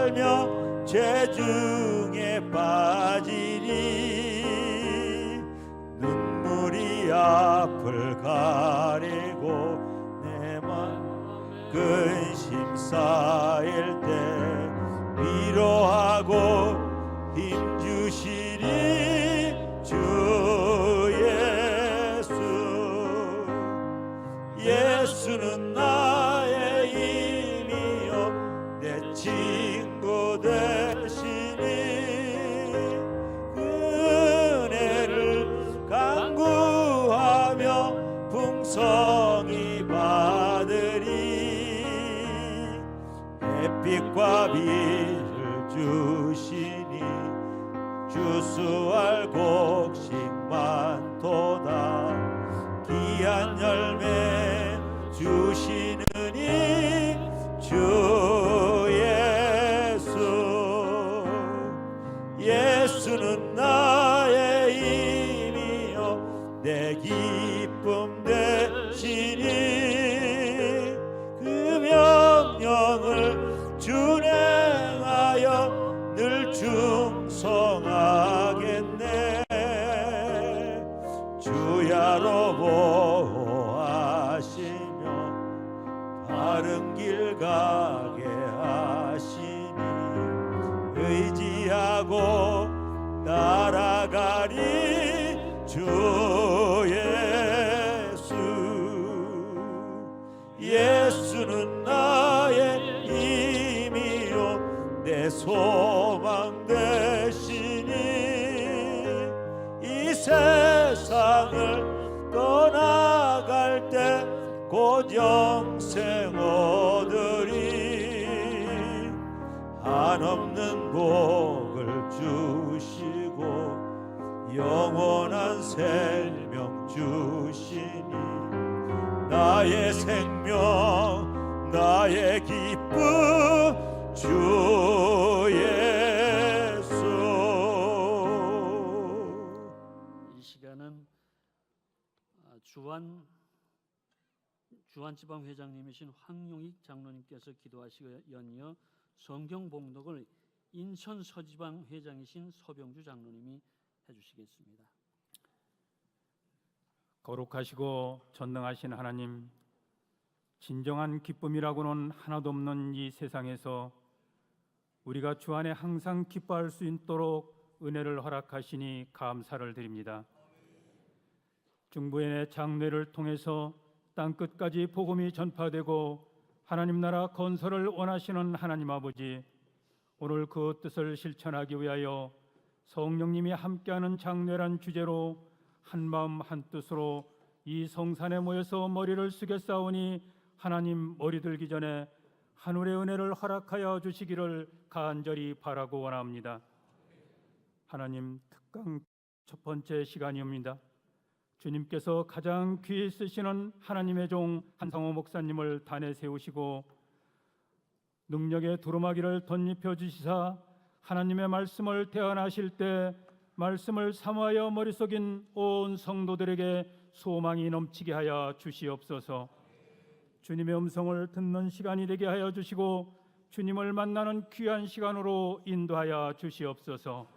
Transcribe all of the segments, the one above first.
살며 죄중에 빠지리. 눈물이 앞을 가리고 내 맘 근심 쌓일 때 위로하고 힘주시리 주 예수. 예수는 나의 힘이요 내 친구 되시니 은혜를 간구하며 풍성히 받으리. 햇빛과 비를 주시니 주수할 곡식 많도다. 귀한 열매 주시느니 주 예수. 예수는 나의 힘이요 내 기쁨 되시니 그 명령을 준행하여 늘 충성하겠네. 주야로 보호하시며 바른 길 가게 하시니 의지하고 따라가리 주 예수. 예수는 나의 힘이요 내 소망 되시니 이 세상을 떠나갈 때 곧 영생 얻으리. 한없는 복을 주시고 영원한 생명 주시니 나의 생명 나의 기쁨 주 예수. 이 시간은 주한지방회장님이신 황용익 장로님께서 기도하시고 연이어 성경 봉독을 인천 서지방회장이신 서병주 장로님이 해주시겠습니다. 거룩하시고 전능하신 하나님, 진정한 기쁨이라고는 하나도 없는 이 세상에서 우리가 주 안에 항상 기뻐할 수 있도록 은혜를 허락하시니 감사를 드립니다. 중부의 장례를 통해서 땅끝까지 복음이 전파되고 하나님 나라 건설을 원하시는 하나님 아버지, 오늘 그 뜻을 실천하기 위하여 성령님이 함께하는 장례란 주제로 한마음 한뜻으로 이 성산에 모여서 머리를 숙여 싸우니 하나님 머리 들기 전에 하늘의 은혜를 허락하여 주시기를 간절히 바라고 원합니다. 하나님, 특강 첫 번째 시간입니다. 주님께서 가장 귀히 쓰시는 하나님의 종 한상호 목사님을 단에 세우시고 능력의 두루마기를 덧입혀 주시사 하나님의 말씀을 대언하실 때 말씀을 사모하여 머릿속인 온 성도들에게 소망이 넘치게 하여 주시옵소서. 주님의 음성을 듣는 시간이 되게 하여 주시고 주님을 만나는 귀한 시간으로 인도하여 주시옵소서.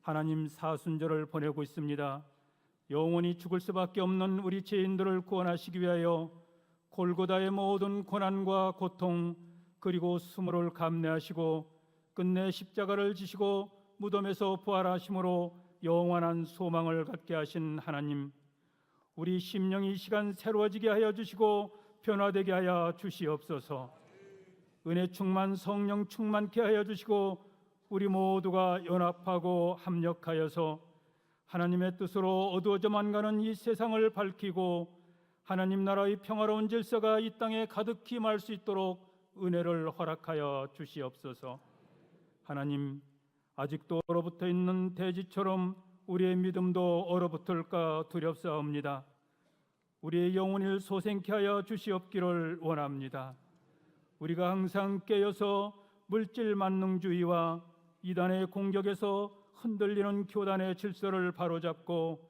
하나님, 사순절을 보내고 있습니다. 영원히 죽을 수밖에 없는 우리 죄인들을 구원하시기 위하여 골고다의 모든 고난과 고통 그리고 수모를 감내하시고 끝내 십자가를 지시고 무덤에서 부활하심으로 영원한 소망을 갖게 하신 하나님, 우리 심령이 이 시간 새로워지게 하여 주시고 변화되게 하여 주시옵소서. 은혜 충만 성령 충만케 하여 주시고 우리 모두가 연합하고 합력하여서 하나님의 뜻으로 어두워져만 가는 이 세상을 밝히고 하나님 나라의 평화로운 질서가 이 땅에 가득히 임할 수 있도록 은혜를 허락하여 주시옵소서. 하나님, 아직도 얼어붙어 있는 대지처럼 우리의 믿음도 얼어붙을까 두렵사옵니다. 우리의 영혼을 소생케 하여 주시옵기를 원합니다. 우리가 항상 깨어서 물질 만능주의와 이단의 공격에서 흔들리는 교단의 질서를 바로잡고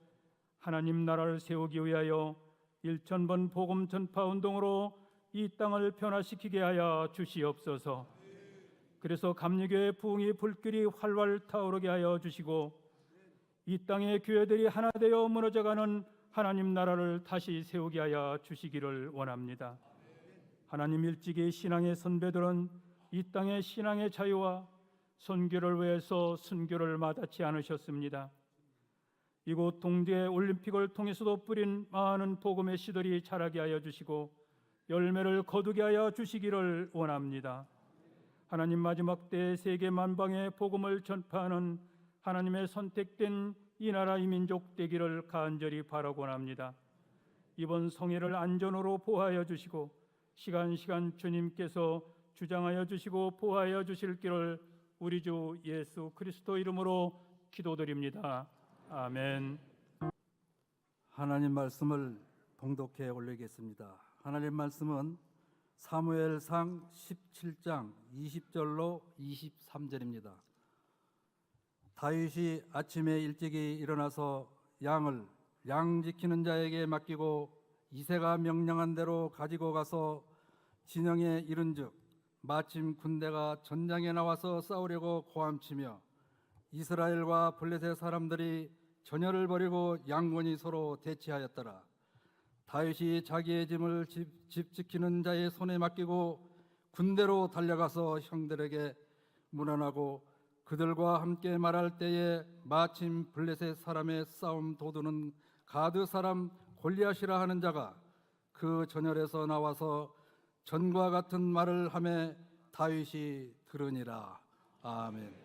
하나님 나라를 세우기 위하여 1000번 복음 전파 운동으로 이 땅을 변화시키게 하여 주시옵소서. 그래서 감리교의 부흥이 불길이 활활 타오르게 하여 주시고 이 땅의 교회들이 하나 되어 무너져가는 하나님 나라를 다시 세우게 하여 주시기를 원합니다. 하나님 일찍이 신앙의 선배들은 이 땅의 신앙의 자유와 선교를 위해서 순교를 마다치 않으셨습니다. 이곳 동대 올림픽을 통해서도 뿌린 많은 복음의 씨들이 자라게 하여 주시고 열매를 거두게 하여 주시기를 원합니다. 하나님 마지막 때 세계 만방에 복음을 전파하는 하나님의 선택된 이 나라 이 민족 되기를 간절히 바라곤 합니다. 이번 성회를 안전으로 보호하여 주시고 시간 주님께서 주장하여 주시고 보호하여 주실 길을 우리 주 예수 그리스도 이름으로 기도드립니다. 아멘. 하나님 말씀을 봉독해 올리겠습니다. 하나님 말씀은 사무엘상 17장 20절로 23절입니다. 다윗이 아침에 일찍이 일어나서 양을 양 지키는 자에게 맡기고 이새가 명령한 대로 가지고 가서 진영에 이른즉 마침 군대가 전장에 나와서 싸우려고 고함치며 이스라엘과 블레셋 사람들이 전열을 벌이고 양군이 서로 대치하였더라. 다윗이 자기의 짐을 집 지키는 자의 손에 맡기고 군대로 달려가서 형들에게 문안하고 그들과 함께 말할 때에 마침 블레셋 사람의 싸움 도두는 가드 사람 골리앗이라 하는 자가 그 전열에서 나와서 전과 같은 말을 하매 다윗이 들으니라. 아멘.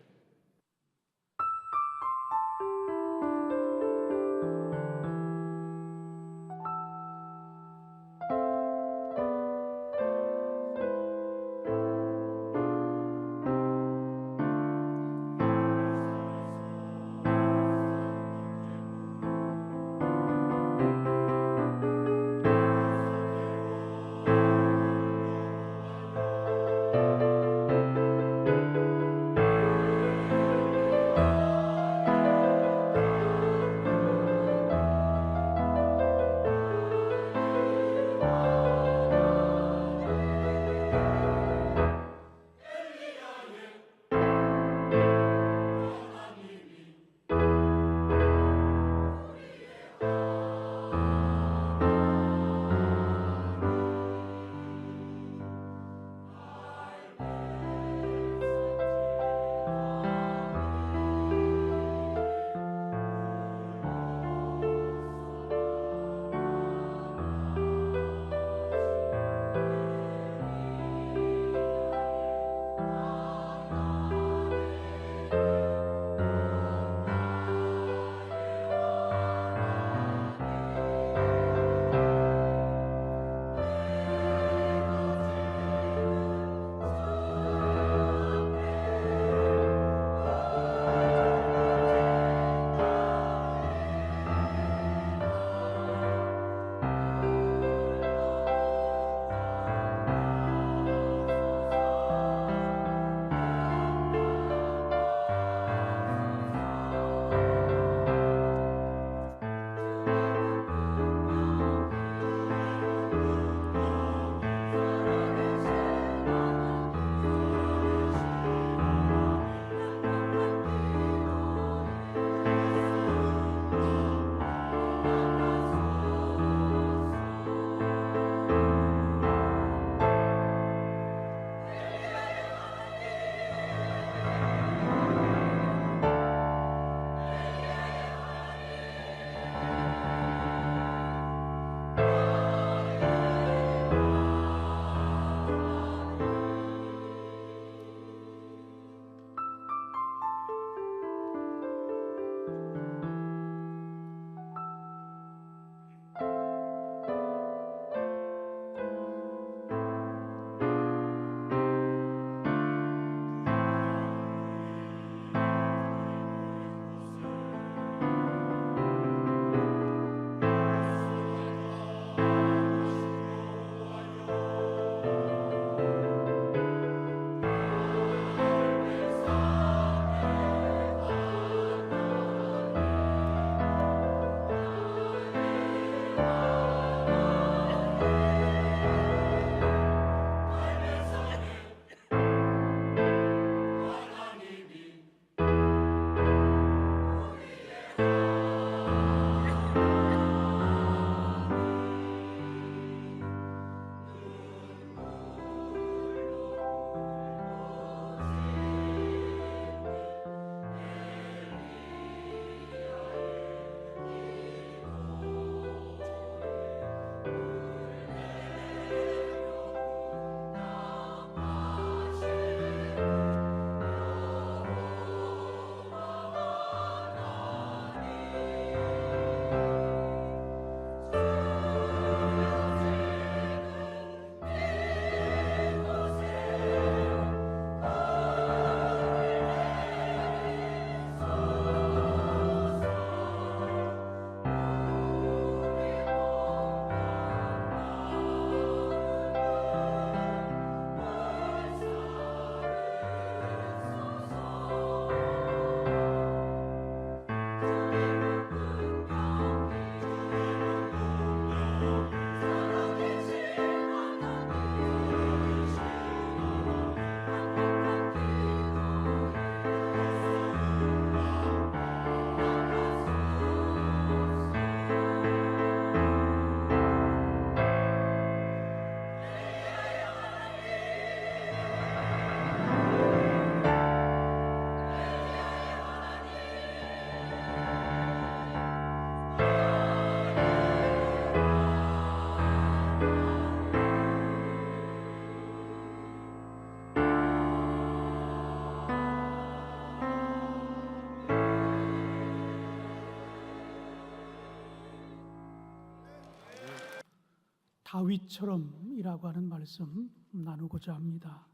다윗처럼이라고 하는 말씀 나누고자 합니다.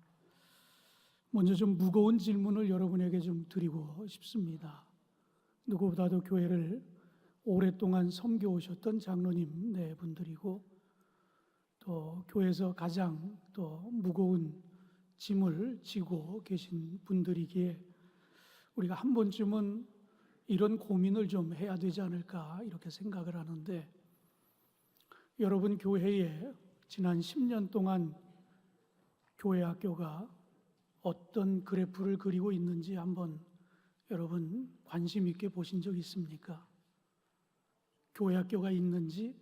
먼저 좀 무거운 질문을 여러분에게 좀 드리고 싶습니다. 누구보다도 교회를 오랫동안 섬겨오셨던 장로님 네 분들이고, 또 교회에서 가장 또 무거운 짐을 지고 계신 분들이기에 우리가 한 번쯤은 이런 고민을 좀 해야 되지 않을까 이렇게 생각을 하는데, 여러분 교회에 지난 10년 동안 교회 학교가 어떤 그래프를 그리고 있는지 한번 여러분 관심 있게 보신 적 있습니까? 교회 학교가 있는지,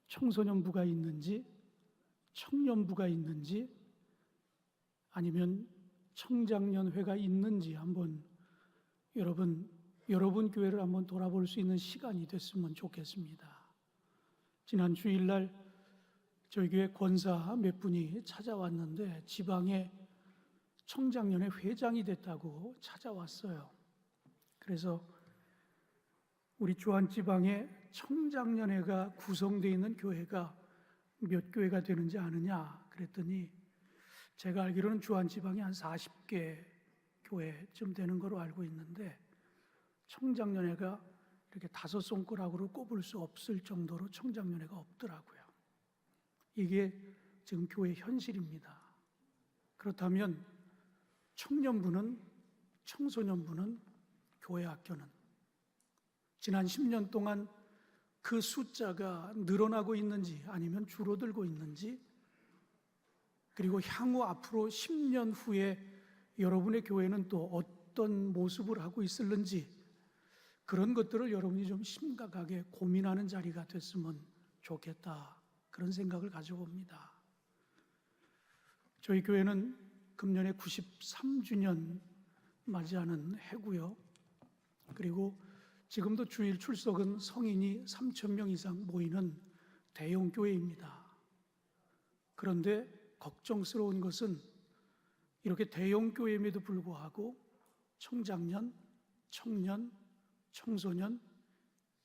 청소년부가 있는지, 청년부가 있는지, 아니면 청장년회가 있는지 한번 여러분 교회를 한번 돌아볼 수 있는 시간이 됐으면 좋겠습니다. 지난 주일날 저희 교회 권사 몇 분이 찾아왔는데 지방에 청장년회 회장이 됐다고 찾아왔어요. 그래서 우리 주안지방에 청장년회가 구성되어 있는 교회가 몇 교회가 되는지 아느냐 그랬더니, 제가 알기로는 주안지방이 한 40개 교회쯤 되는 거로 알고 있는데, 청장년회가 이렇게 5손가락으로 꼽을 수 없을 정도로 청장년회가 없더라고요. 이게 지금 교회 현실입니다. 그렇다면 청년부는, 청소년부는, 교회 학교는 지난 10년 동안 그 숫자가 늘어나고 있는지 아니면 줄어들고 있는지, 그리고 향후 앞으로 10년 후에 여러분의 교회는 또 어떤 모습을 하고 있을는지, 그런 것들을 여러분이 좀 심각하게 고민하는 자리가 됐으면 좋겠다, 그런 생각을 가져봅니다. 저희 교회는 금년에 93주년 맞이하는 해고요. 그리고 지금도 주일 출석은 성인이 3,000명 이상 모이는 대형 교회입니다. 그런데 걱정스러운 것은 이렇게 대형 교회임에도 불구하고 청장년, 청년, 청소년,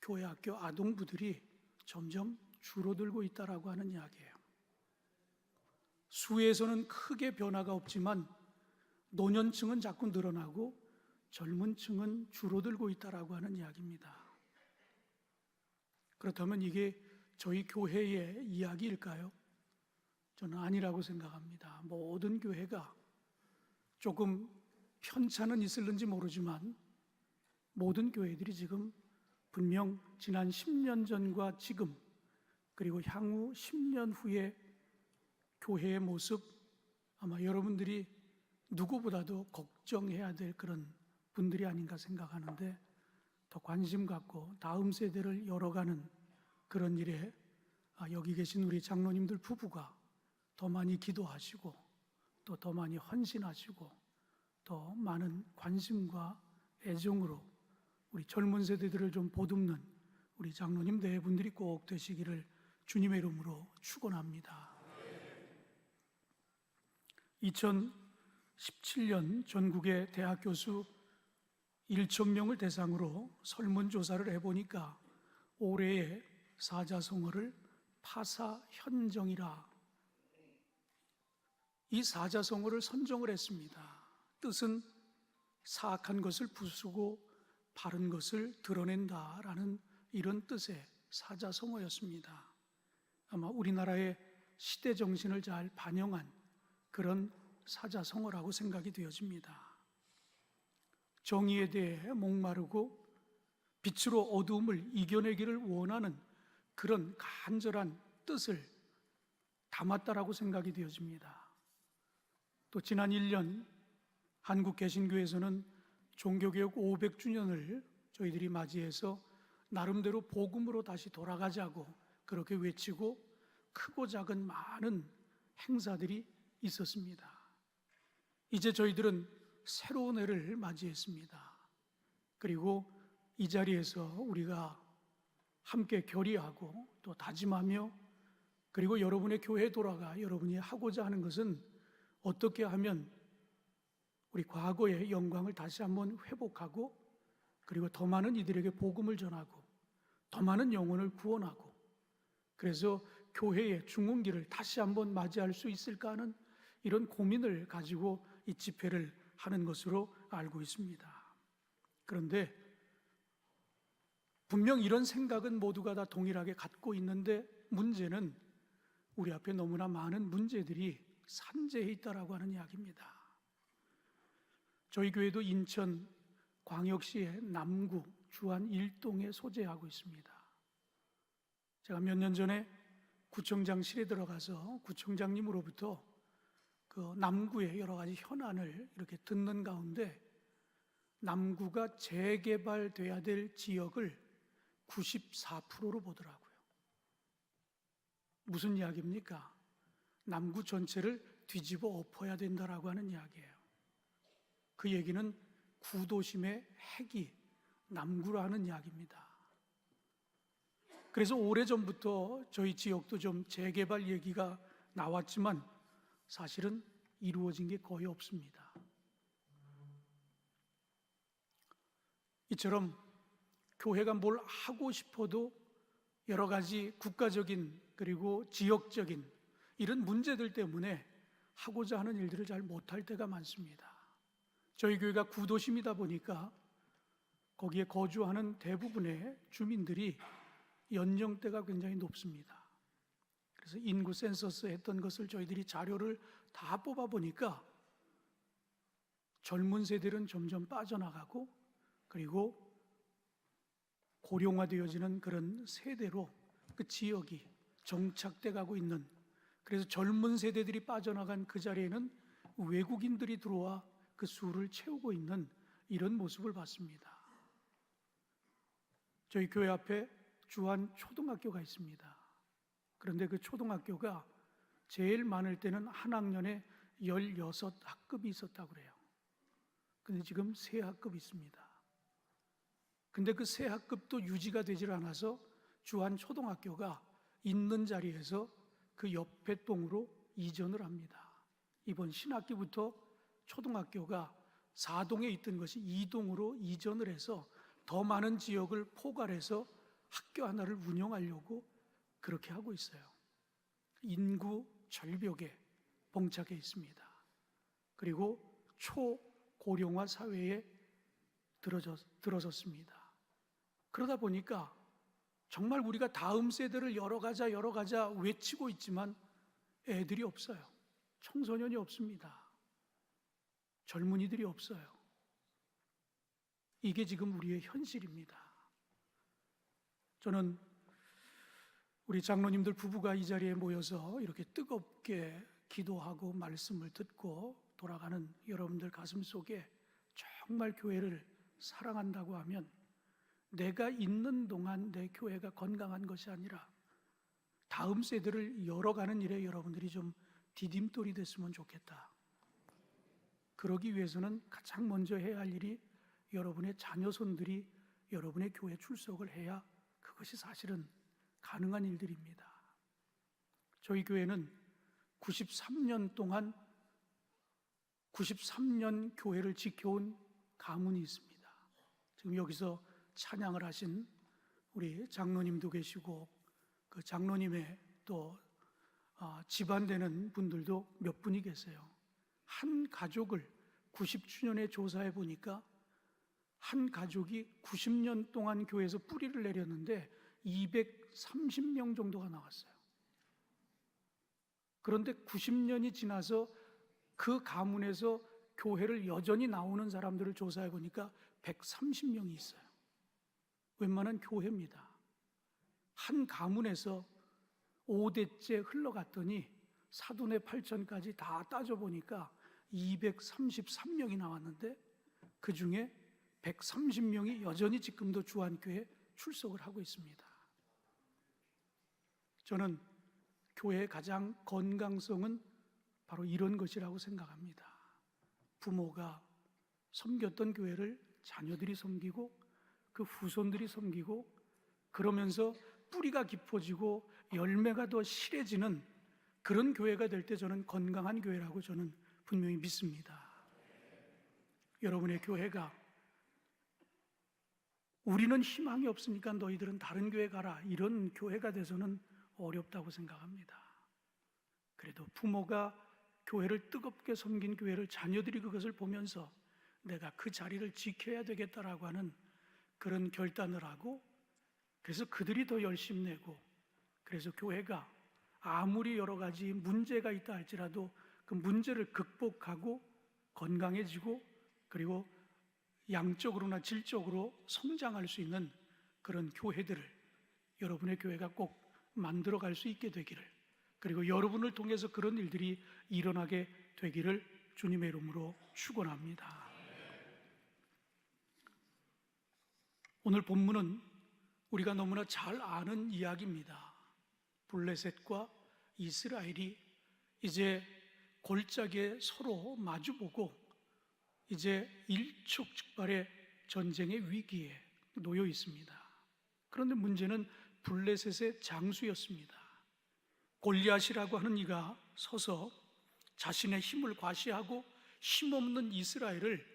교회 학교 아동부들이 점점 줄어들고 있다라고 하는 이야기예요. 수에서는 크게 변화가 없지만 노년층은 자꾸 늘어나고 젊은 층은 줄어들고 있다라고 하는 이야기입니다. 그렇다면 이게 저희 교회의 이야기일까요? 저는 아니라고 생각합니다. 모든 교회가 조금 편차는 있을는지 모르지만 모든 교회들이 지금 분명 지난 10년 전과 지금, 그리고 향후 10년 후에 교회의 모습, 아마 여러분들이 누구보다도 걱정해야 될 그런 분들이 아닌가 생각하는데, 더 관심 갖고 다음 세대를 열어가는 그런 일에 여기 계신 우리 장로님들 부부가 더 많이 기도하시고 또 더 많이 헌신하시고 더 많은 관심과 애정으로 우리 젊은 세대들을 좀 보듬는 우리 장로님 네 분들이 꼭 되시기를 주님의 이름으로 축원합니다. 2017년 전국의 대학 교수 1,000명을 대상으로 설문조사를 해보니까 올해의 사자성어를 파사현정이라, 이 사자성어를 선정을 했습니다. 뜻은 사악한 것을 부수고 바른 것을 드러낸다라는 이런 뜻의 사자성어였습니다. 아마 우리나라의 시대 정신을 잘 반영한 그런 사자성어라고 생각이 되어집니다. 정의에 대해 목마르고 빛으로 어두움을 이겨내기를 원하는 그런 간절한 뜻을 담았다라고 생각이 되어집니다. 또 지난 1년 한국개신교에서는 종교개혁 500주년을 저희들이 맞이해서 나름대로 복음으로 다시 돌아가자고 그렇게 외치고 크고 작은 많은 행사들이 있었습니다. 이제 저희들은 새로운 해를 맞이했습니다. 그리고 이 자리에서 우리가 함께 결의하고 또 다짐하며, 그리고 여러분의 교회에 돌아가 여러분이 하고자 하는 것은 어떻게 하면 우리 과거의 영광을 다시 한번 회복하고, 그리고 더 많은 이들에게 복음을 전하고 더 많은 영혼을 구원하고, 그래서 교회의 중흥기를 다시 한번 맞이할 수 있을까 하는 이런 고민을 가지고 이 집회를 하는 것으로 알고 있습니다. 그런데 분명 이런 생각은 모두가 다 동일하게 갖고 있는데 문제는 우리 앞에 너무나 많은 문제들이 산재해 있다라고 하는 이야기입니다. 저희 교회도 인천 광역시의 남구 주안 1동에 소재하고 있습니다. 제가 몇 년 전에 구청장실에 들어가서 구청장님으로부터 그 남구의 여러 가지 현안을 이렇게 듣는 가운데 남구가 재개발돼야 될 지역을 94%로 보더라고요. 무슨 이야기입니까? 남구 전체를 뒤집어 엎어야 된다라고 하는 이야기예요. 그 얘기는 구도심의 핵이 남구라는 이야기입니다. 그래서 오래전부터 저희 지역도 좀 재개발 얘기가 나왔지만 사실은 이루어진 게 거의 없습니다. 이처럼 교회가 뭘 하고 싶어도 여러 가지 국가적인 그리고 지역적인 이런 문제들 때문에 하고자 하는 일들을 잘 못할 때가 많습니다. 저희 교회가 구도심이다 보니까 거기에 거주하는 대부분의 주민들이 연령대가 굉장히 높습니다. 그래서 인구 센서스 했던 것을 저희들이 자료를 다 뽑아 보니까 젊은 세대는 점점 빠져나가고 그리고 고령화되어지는 그런 세대로 그 지역이 정착돼 가고 있는, 그래서 젊은 세대들이 빠져나간 그 자리에는 외국인들이 들어와 그 수를 채우고 있는 이런 모습을 봤습니다. 저희 교회 앞에 주안 초등학교가 있습니다. 그런데 그 초등학교가 제일 많을 때는 한 학년에 16학급이 있었다고 그래요. 근데 지금 3학급이 있습니다. 근데 그 3학급도 유지가 되질 않아서 주안 초등학교가 있는 자리에서 그 옆에 동으로 이전을 합니다. 이번 신학기부터 초등학교가 4동에 있던 것이 2동으로 이전을 해서 더 많은 지역을 포괄해서 학교 하나를 운영하려고 그렇게 하고 있어요. 인구 절벽에 봉착해 있습니다. 그리고 초고령화 사회에 들어섰습니다. 그러다 보니까 정말 우리가 다음 세대를 열어가자 외치고 있지만 애들이 없어요. 청소년이 없습니다. 젊은이들이 없어요. 이게 지금 우리의 현실입니다. 저는 우리 장로님들 부부가 이 자리에 모여서 이렇게 뜨겁게 기도하고 말씀을 듣고 돌아가는 여러분들 가슴 속에 정말 교회를 사랑한다고 하면 내가 있는 동안 내 교회가 건강한 것이 아니라 다음 세대를 열어가는 일에 여러분들이 좀 디딤돌이 됐으면 좋겠다. 그러기 위해서는 가장 먼저 해야 할 일이 여러분의 자녀손들이 여러분의 교회 출석을 해야 그것이 사실은 가능한 일들입니다. 저희 교회는 93년 동안 93년 교회를 지켜온 가문이 있습니다. 지금 여기서 찬양을 하신 우리 장로님도 계시고 그 장로님의 또 집안되는 분들도 몇 분이 계세요. 한 가족을 90주년에 조사해 보니까 한 가족이 90년 동안 교회에서 뿌리를 내렸는데 230명 정도가 나왔어요. 그런데 90년이 지나서 그 가문에서 교회를 여전히 나오는 사람들을 조사해 보니까 130명이 있어요. 웬만한 교회입니다. 한 가문에서 5대째 흘러갔더니 사돈의 8천까지 다 따져보니까 233명이 나왔는데 그 중에 130명이 여전히 지금도 주안교회에 출석을 하고 있습니다. 저는 교회의 가장 건강성은 바로 이런 것이라고 생각합니다. 부모가 섬겼던 교회를 자녀들이 섬기고 그 후손들이 섬기고 그러면서 뿌리가 깊어지고 열매가 더 실해지는 그런 교회가 될 때 저는 건강한 교회라고 저는 분명히 믿습니다. 여러분의 교회가 우리는 희망이 없으니까 너희들은 다른 교회 가라 이런 교회가 돼서는 어렵다고 생각합니다. 그래도 부모가 교회를 뜨겁게 섬긴 교회를 자녀들이 그것을 보면서 내가 그 자리를 지켜야 되겠다라고 하는 그런 결단을 하고, 그래서 그들이 더 열심 내고, 그래서 교회가 아무리 여러 가지 문제가 있다 할지라도 그 문제를 극복하고 건강해지고, 그리고 양적으로나 질적으로 성장할 수 있는 그런 교회들을 여러분의 교회가 꼭 만들어 갈 수 있게 되기를, 그리고 여러분을 통해서 그런 일들이 일어나게 되기를 주님의 이름으로 축원합니다. 오늘 본문은 우리가 너무나 잘 아는 이야기입니다. 블레셋과 이스라엘이 이제 골짜기에 서로 마주보고 이제 일촉즉발의 전쟁의 위기에 놓여 있습니다. 그런데 문제는 블레셋의 장수였습니다. 골리앗이라고 하는 이가 서서 자신의 힘을 과시하고 힘없는 이스라엘을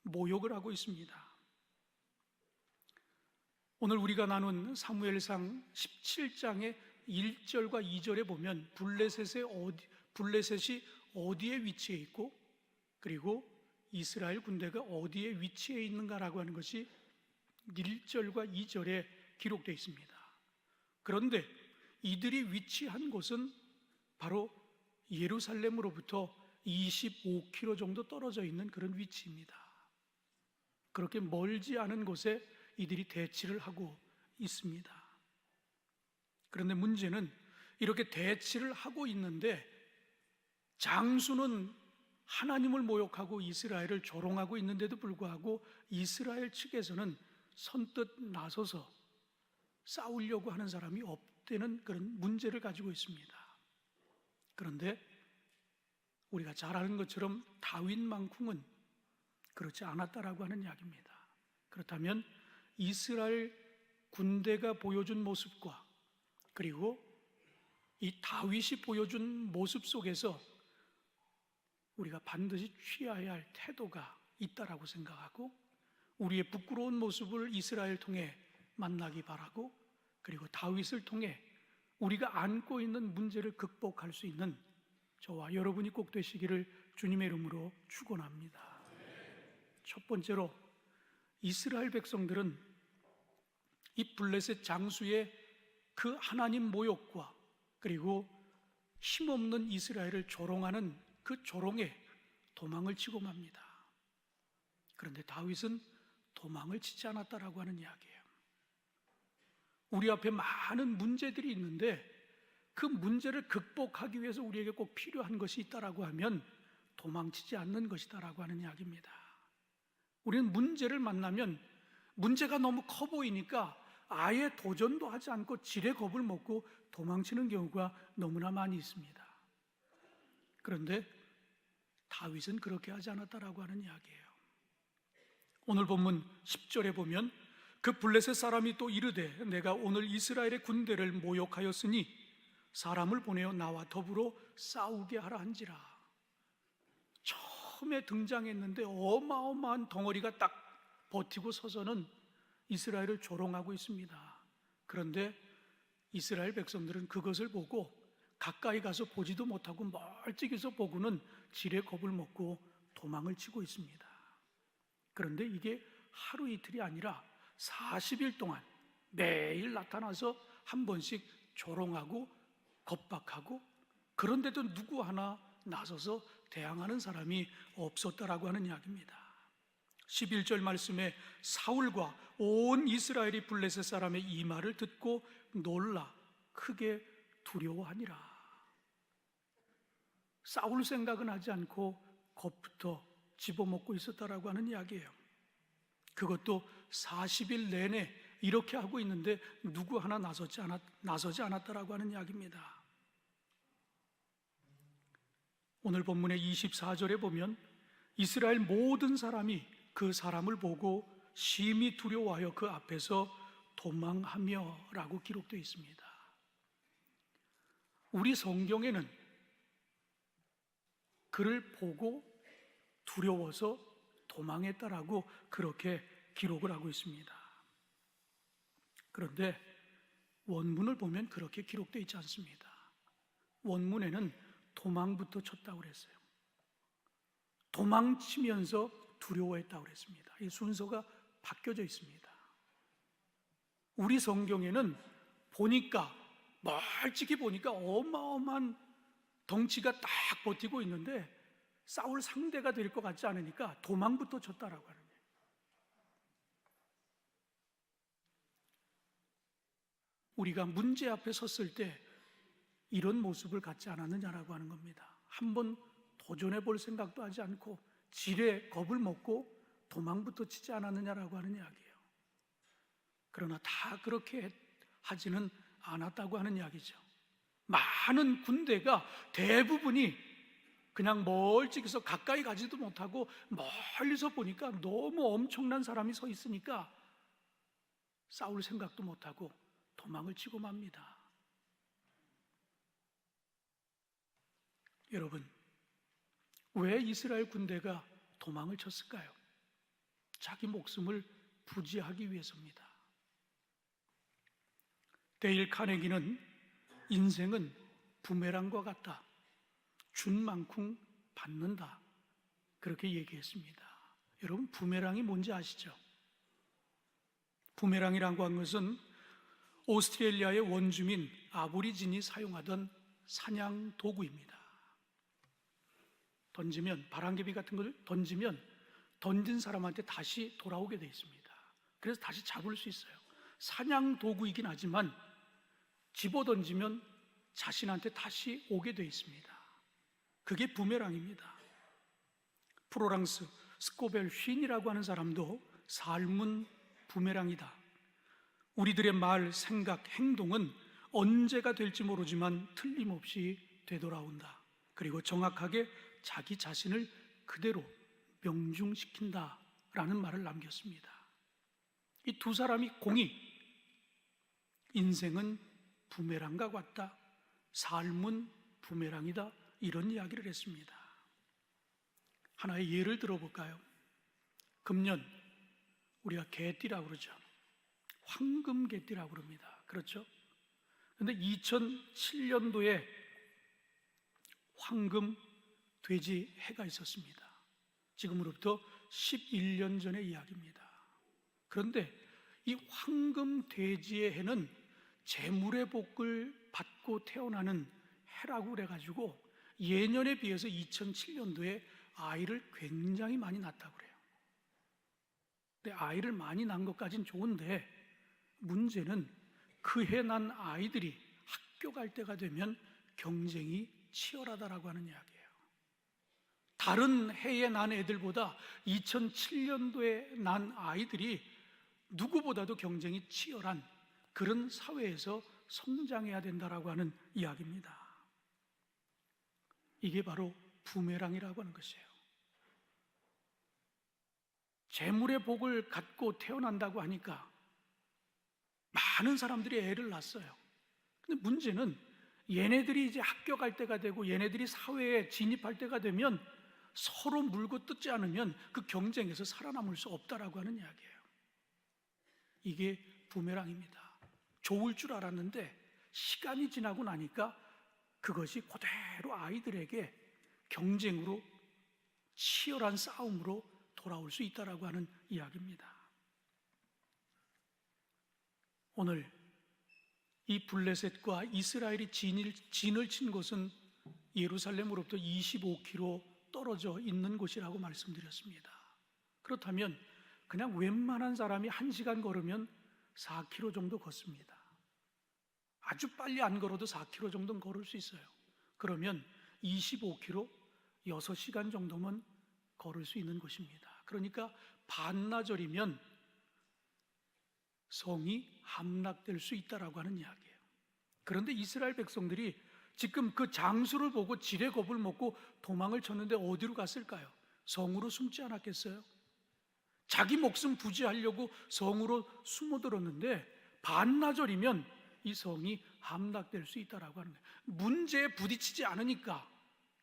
모욕을 하고 있습니다. 오늘 우리가 나눈 사무엘상 17장의 1절과 2절에 보면 블레셋이 어디에 위치해 있고, 그리고 이스라엘 군대가 어디에 위치해 있는가라고 하는 것이 1절과 2절에 기록되어 있습니다. 그런데 이들이 위치한 곳은 바로 예루살렘으로부터 25km 정도 떨어져 있는 그런 위치입니다. 그렇게 멀지 않은 곳에 이들이 대치를 하고 있습니다. 그런데 문제는 이렇게 대치를 하고 있는데 장수는 하나님을 모욕하고 이스라엘을 조롱하고 있는데도 불구하고 이스라엘 측에서는 선뜻 나서서 싸우려고 하는 사람이 없다는 그런 문제를 가지고 있습니다. 그런데 우리가 잘 아는 것처럼 다윗만큼은 그렇지 않았다라고 하는 이야기입니다. 그렇다면 이스라엘 군대가 보여준 모습과 그리고 이 다윗이 보여준 모습 속에서 우리가 반드시 취해야 할 태도가 있다라고 생각하고, 우리의 부끄러운 모습을 이스라엘 통해 만나기 바라고, 그리고 다윗을 통해 우리가 안고 있는 문제를 극복할 수 있는 저와 여러분이 꼭 되시기를 주님의 이름으로 축원합니다. 첫 번째로 이스라엘 백성들은 이 블레셋 장수의 그 하나님 모욕과 그리고 힘없는 이스라엘을 조롱하는 그 조롱에 도망을 치고 맙니다. 그런데 다윗은 도망을 치지 않았다라고 하는 이야기예요. 우리 앞에 많은 문제들이 있는데 그 문제를 극복하기 위해서 우리에게 꼭 필요한 것이 있다라고 하면 도망치지 않는 것이다라고 하는 이야기입니다. 우리는 문제를 만나면 문제가 너무 커 보이니까 아예 도전도 하지 않고 지레 겁을 먹고 도망치는 경우가 너무나 많이 있습니다. 그런데 다윗은 그렇게 하지 않았다라고 하는 이야기예요. 오늘 본문 10절에 보면 그 블레셋 사람이 또 이르되 내가 오늘 이스라엘의 군대를 모욕하였으니 사람을 보내어 나와 더불어 싸우게 하라 한지라. 처음에 등장했는데 어마어마한 덩어리가 딱 버티고 서서는 이스라엘을 조롱하고 있습니다. 그런데 이스라엘 백성들은 그것을 보고 가까이 가서 보지도 못하고 멀찍이서 보고는 지레 겁을 먹고 도망을 치고 있습니다. 그런데 이게 하루 이틀이 아니라 40일 동안 매일 나타나서 한 번씩 조롱하고 겁박하고, 그런데도 누구 하나 나서서 대항하는 사람이 없었다라고 하는 이야기입니다. 11절 말씀에 사울과 온 이스라엘이 블레셋 사람의 이 말을 듣고 놀라 크게 두려워하니라. 싸울 생각은 하지 않고 겁부터 집어먹고 있었다라고 하는 이야기예요. 그것도 40일 내내 이렇게 하고 있는데 누구 하나 나서지 않았다라고 하는 이야기입니다. 오늘 본문의 24절에 보면 이스라엘 모든 사람이 그 사람을 보고 심히 두려워하여 그 앞에서 도망하며 라고 기록되어 있습니다. 우리 성경에는 그를 보고 두려워서 도망했다라고 그렇게 기록을 하고 있습니다. 그런데 원문을 보면 그렇게 기록되어 있지 않습니다. 원문에는 도망부터 쳤다고 그랬어요. 도망치면서 두려워했다고 그랬습니다. 이 순서가 바뀌어져 있습니다. 우리 성경에는 보니까, 멀찍이 보니까 어마어마한 덩치가 딱 버티고 있는데 싸울 상대가 될 것 같지 않으니까 도망부터 쳤다라고 하는 거예요. 우리가 문제 앞에 섰을 때 이런 모습을 갖지 않았느냐라고 하는 겁니다. 한번 도전해 볼 생각도 하지 않고 지레 겁을 먹고 도망부터 치지 않았느냐라고 하는 이야기예요. 그러나 다 그렇게 하지는 않았다고 하는 이야기죠. 많은 군대가 대부분이 그냥 멀찍이서 가까이 가지도 못하고 멀리서 보니까 너무 엄청난 사람이 서 있으니까 싸울 생각도 못하고 도망을 치고 맙니다. 여러분, 왜 이스라엘 군대가 도망을 쳤을까요? 자기 목숨을 부지하기 위해서입니다. 데일 카네기는 인생은 부메랑과 같다. 준 만큼 받는다. 그렇게 얘기했습니다. 여러분, 부메랑이 뭔지 아시죠? 부메랑이라고 한 것은 오스트레일리아의 원주민 아보리진이 사용하던 사냥 도구입니다. 던지면, 바람개비 같은 걸 던지면 던진 사람한테 다시 돌아오게 되어 있습니다. 그래서 다시 잡을 수 있어요. 사냥 도구이긴 하지만 집어 던지면 자신한테 다시 오게 되어 있습니다. 그게 부메랑입니다. 프로랑스 스코벨 쉰이라고 하는 사람도 삶은 부메랑이다. 우리들의 말, 생각, 행동은 언제가 될지 모르지만 틀림없이 되돌아온다. 그리고 정확하게 자기 자신을 그대로 명중시킨다라는 말을 남겼습니다. 이 두 사람이 공히 인생은 부메랑과 같다, 삶은 부메랑이다, 이런 이야기를 했습니다. 하나의 예를 들어볼까요? 금년 우리가 개띠라고 그러죠. 황금 개띠라고 그럽니다. 그렇죠? 그런데 2007년도에 황금 돼지 해가 있었습니다. 지금으로부터 11년 전의 이야기입니다. 그런데 이 황금 돼지의 해는 재물의 복을 받고 태어나는 해라고 그래가지고 예년에 비해서 2007년도에 아이를 굉장히 많이 낳았다고 그래요. 근데 아이를 많이 낳은 것까지는 좋은데 문제는 그 해 난 아이들이 학교 갈 때가 되면 경쟁이 치열하다라고 하는 이야기예요. 다른 해에 난 애들보다 2007년도에 난 아이들이 누구보다도 경쟁이 치열한 그런 사회에서 성장해야 된다라고 하는 이야기입니다. 이게 바로 부메랑이라고 하는 것이에요. 재물의 복을 갖고 태어난다고 하니까 많은 사람들이 애를 낳았어요. 근데 문제는 얘네들이 이제 학교 갈 때가 되고 얘네들이 사회에 진입할 때가 되면 서로 물고 뜯지 않으면 그 경쟁에서 살아남을 수 없다라고 하는 이야기예요. 이게 부메랑입니다. 좋을 줄 알았는데 시간이 지나고 나니까 그것이 그대로 아이들에게 경쟁으로 치열한 싸움으로 돌아올 수 있다라고 하는 이야기입니다. 오늘 이 블레셋과 이스라엘이 진을 친 곳은 예루살렘으로부터 25km 떨어져 있는 곳이라고 말씀드렸습니다. 그렇다면 그냥 웬만한 사람이 1시간 걸으면 4km 정도 걷습니다. 아주 빨리 안 걸어도 4km 정도는 걸을 수 있어요. 그러면 25km, 6시간 정도면 걸을 수 있는 곳입니다. 그러니까 반나절이면 성이 함락될 수 있다라고 하는 이야기예요. 그런데 이스라엘 백성들이 지금 그 장수를 보고 지레 겁을 먹고 도망을 쳤는데 어디로 갔을까요? 성으로 숨지 않았겠어요? 자기 목숨 부지하려고 성으로 숨어들었는데 반나절이면 이 성이 함락될 수 있다라고 하는 거예요. 문제에 부딪히지 않으니까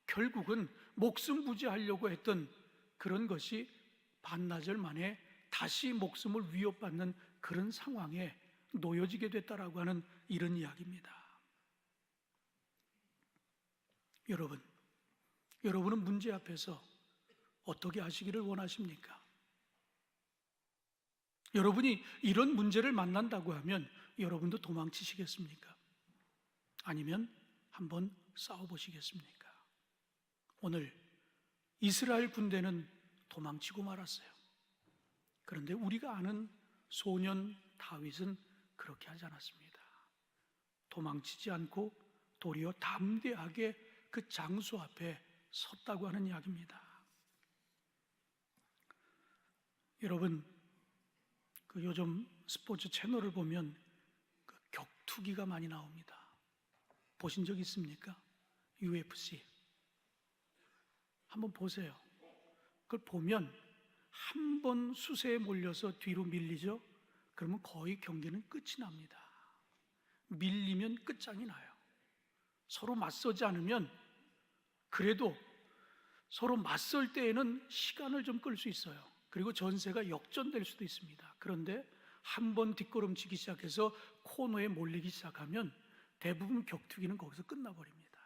결국은 목숨 부지하려고 했던 그런 것이 반나절 만에 다시 목숨을 위협받는 그런 상황에 놓여지게 됐다라고 하는 이런 이야기입니다. 여러분은 문제 앞에서 어떻게 하시기를 원하십니까? 여러분이 이런 문제를 만난다고 하면 여러분도 도망치시겠습니까? 아니면 한번 싸워보시겠습니까? 오늘 이스라엘 군대는 도망치고 말았어요. 그런데 우리가 아는 소년 다윗은 그렇게 하지 않았습니다. 도망치지 않고 도리어 담대하게 그 장수 앞에 섰다고 하는 이야기입니다. 여러분, 그 요즘 스포츠 채널을 보면 그 격투기가 많이 나옵니다. 보신 적 있습니까? UFC. 한번 보세요. 그걸 보면 한 번 수세에 몰려서 뒤로 밀리죠? 그러면 거의 경기는 끝이 납니다. 밀리면 끝장이 나요. 서로 맞서지 않으면 그래도 서로 맞설 때에는 시간을 좀 끌 수 있어요. 그리고 전세가 역전될 수도 있습니다. 그런데 한 번 뒷걸음치기 시작해서 코너에 몰리기 시작하면 대부분 격투기는 거기서 끝나버립니다.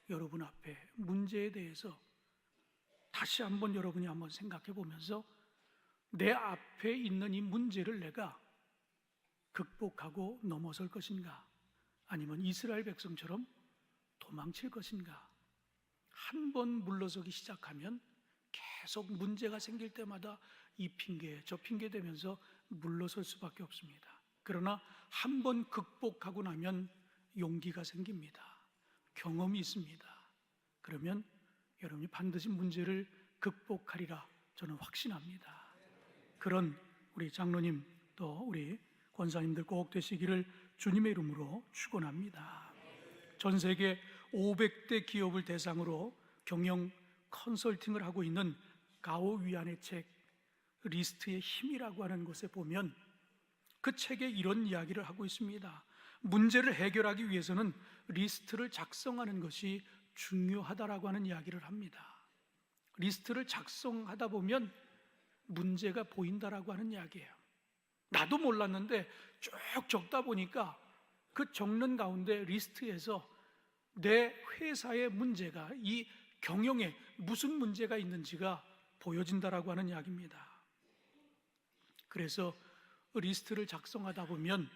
여러분 앞에 문제에 대해서 다시 한번 여러분이 한번 생각해 보면서 내 앞에 있는 이 문제를 내가 극복하고 넘어설 것인가, 아니면 이스라엘 백성처럼 도망칠 것인가. 한 번 물러서기 시작하면 계속 문제가 생길 때마다 이 핑계 저 핑계 대면서 물러설 수밖에 없습니다. 그러나 한 번 극복하고 나면 용기가 생깁니다. 경험이 있습니다. 그러면 여러분이 반드시 문제를 극복하리라 저는 확신합니다. 그런 우리 장로님 또 우리 권사님들 꼭 되시기를 주님의 이름으로 축원합니다. 전 세계 500대 기업을 대상으로 경영 컨설팅을 하고 있는 가오 위안의 책 리스트의 힘이라고 하는 곳에 보면 그 책에 이런 이야기를 하고 있습니다. 문제를 해결하기 위해서는 리스트를 작성하는 것이 중요하다라고 하는 이야기를 합니다. 리스트를 작성하다 보면 문제가 보인다라고 하는 이야기예요. 나도 몰랐는데 쭉 적다 보니까 그 적는 가운데 리스트에서 내 회사의 문제가, 이 경영에 무슨 문제가 있는지가 보여진다라고 하는 이야기입니다. 그래서 리스트를 작성하다 보면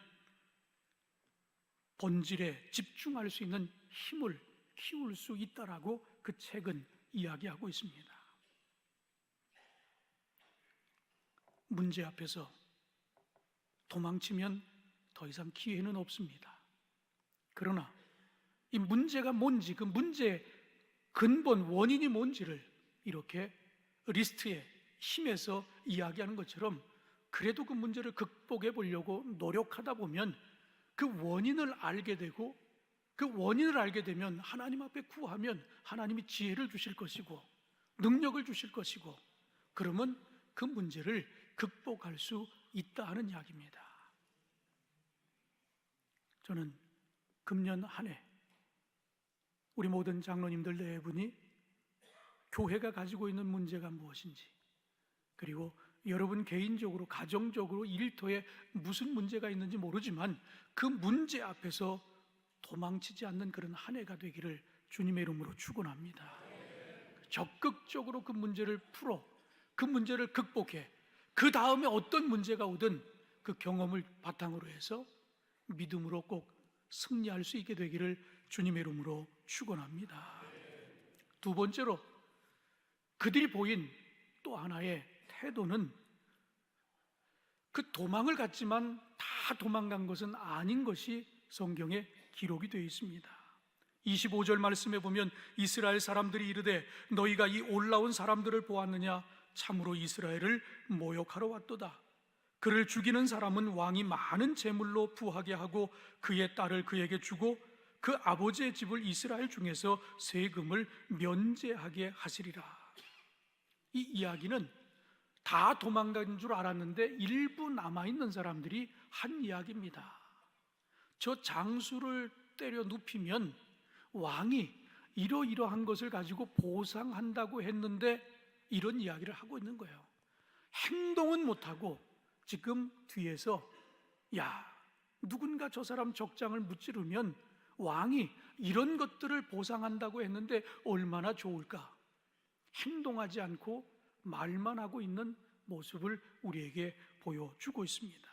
본질에 집중할 수 있는 힘을 키울 수 있다라고 그 책은 이야기하고 있습니다. 문제 앞에서 도망치면 더 이상 기회는 없습니다. 그러나 이 문제가 뭔지, 그 문제의 근본 원인이 뭔지를 이렇게 리스트의 힘에서 이야기하는 것처럼 그래도 그 문제를 극복해 보려고 노력하다 보면 그 원인을 알게 되고, 그 원인을 알게 되면 하나님 앞에 구하면 하나님이 지혜를 주실 것이고 능력을 주실 것이고, 그러면 그 문제를 극복할 수 있다 하는 이야기입니다. 저는 금년 한 해 우리 모든 장로님들 네 분이 교회가 가지고 있는 문제가 무엇인지, 그리고 여러분 개인적으로 가정적으로 일터에 무슨 문제가 있는지 모르지만 그 문제 앞에서 도망치지 않는 그런 한 해가 되기를 주님의 이름으로 축원합니다. 적극적으로 그 문제를 풀어, 그 문제를 극복해, 그 다음에 어떤 문제가 오든 그 경험을 바탕으로 해서 믿음으로 꼭 승리할 수 있게 되기를 주님의 이름으로 축원합니다. 두 번째로 그들이 보인 또 하나의 태도는 그 도망을 갔지만 다 도망간 것은 아닌 것이 성경에 기록이 되어 있습니다. 25절 말씀에 보면 이스라엘 사람들이 이르되 너희가 이 올라온 사람들을 보았느냐? 참으로 이스라엘을 모욕하러 왔도다. 그를 죽이는 사람은 왕이 많은 재물로 부하게 하고 그의 딸을 그에게 주고 그 아버지의 집을 이스라엘 중에서 세금을 면제하게 하시리라. 이 이야기는 다 도망간 줄 알았는데 일부 남아있는 사람들이 한 이야기입니다. 저 장수를 때려 눕히면 왕이 이러이러한 것을 가지고 보상한다고 했는데 이런 이야기를 하고 있는 거예요. 행동은 못하고 지금 뒤에서 야, 누군가 저 사람 적장을 무찌르면 왕이 이런 것들을 보상한다고 했는데 얼마나 좋을까? 행동하지 않고 말만 하고 있는 모습을 우리에게 보여주고 있습니다.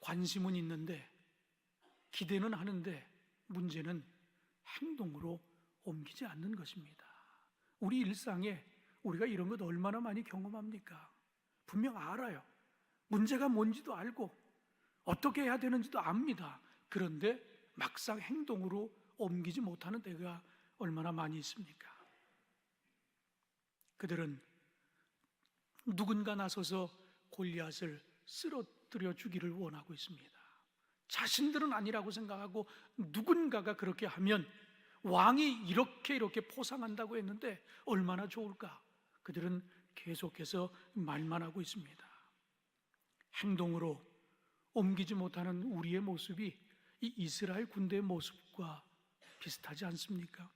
관심은 있는데, 기대는 하는데, 문제는 행동으로 옮기지 않는 것입니다. 우리 일상에 우리가 이런 것 얼마나 많이 경험합니까? 분명 알아요. 문제가 뭔지도 알고 어떻게 해야 되는지도 압니다. 그런데 막상 행동으로 옮기지 못하는 때가 얼마나 많이 있습니까? 그들은 누군가 나서서 골리앗을 쓰러뜨려 주기를 원하고 있습니다. 자신들은 아니라고 생각하고 누군가가 그렇게 하면 왕이 이렇게 포상한다고 했는데 얼마나 좋을까? 그들은 계속해서 말만 하고 있습니다. 행동으로 옮기지 못하는 우리의 모습이 이 이스라엘 군대의 모습과 비슷하지 않습니까?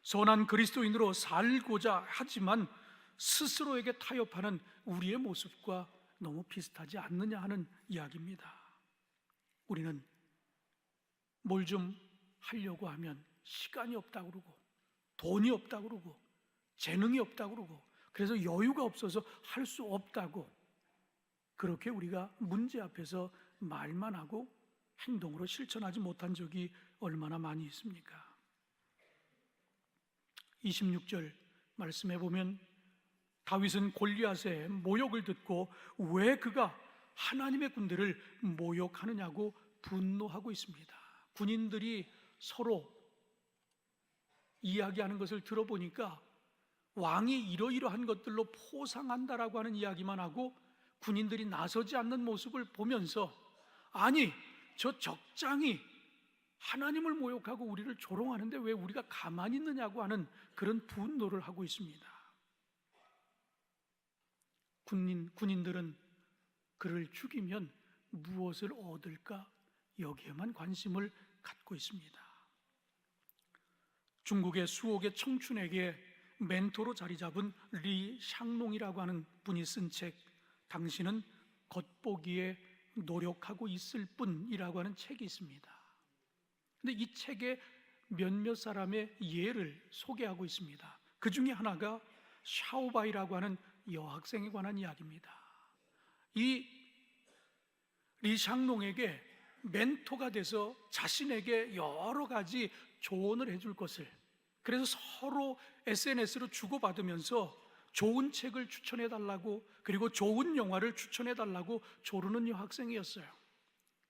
선한 그리스도인으로 살고자 하지만 스스로에게 타협하는 우리의 모습과 너무 비슷하지 않느냐 하는 이야기입니다. 우리는 뭘 좀 하려고 하면 시간이 없다고 그러고 돈이 없다고 그러고 재능이 없다고 그러고 그래서 여유가 없어서 할 수 없다고, 그렇게 우리가 문제 앞에서 말만 하고 행동으로 실천하지 못한 적이 얼마나 많이 있습니까? 26절 말씀해 보면 다윗은 골리앗의 모욕을 듣고 왜 그가 하나님의 군대를 모욕하느냐고 분노하고 있습니다. 군인들이 서로 이야기하는 것을 들어보니까 왕이 이러이러한 것들로 포상한다라고 하는 이야기만 하고 군인들이 나서지 않는 모습을 보면서, 아니 저 적장이 하나님을 모욕하고 우리를 조롱하는데 왜 우리가 가만히 있느냐고 하는 그런 분노를 하고 있습니다. 군인들은 그를 죽이면 무엇을 얻을까? 여기에만 관심을 갖고 있습니다. 중국의 수억의 청춘에게 멘토로 자리 잡은 리 샹농이라고 하는 분이 쓴 책, 당신은 겉보기에 노력하고 있을 뿐이라고 하는 책이 있습니다. 근데 이 책에 몇몇 사람의 예를 소개하고 있습니다. 그 중에 하나가 샤오바이라고 하는 여학생에 관한 이야기입니다. 이 리샹농에게 멘토가 돼서 자신에게 여러 가지 조언을 해줄 것을, 그래서 서로 SNS로 주고받으면서 좋은 책을 추천해달라고, 그리고 좋은 영화를 추천해달라고 조르는 여학생이었어요.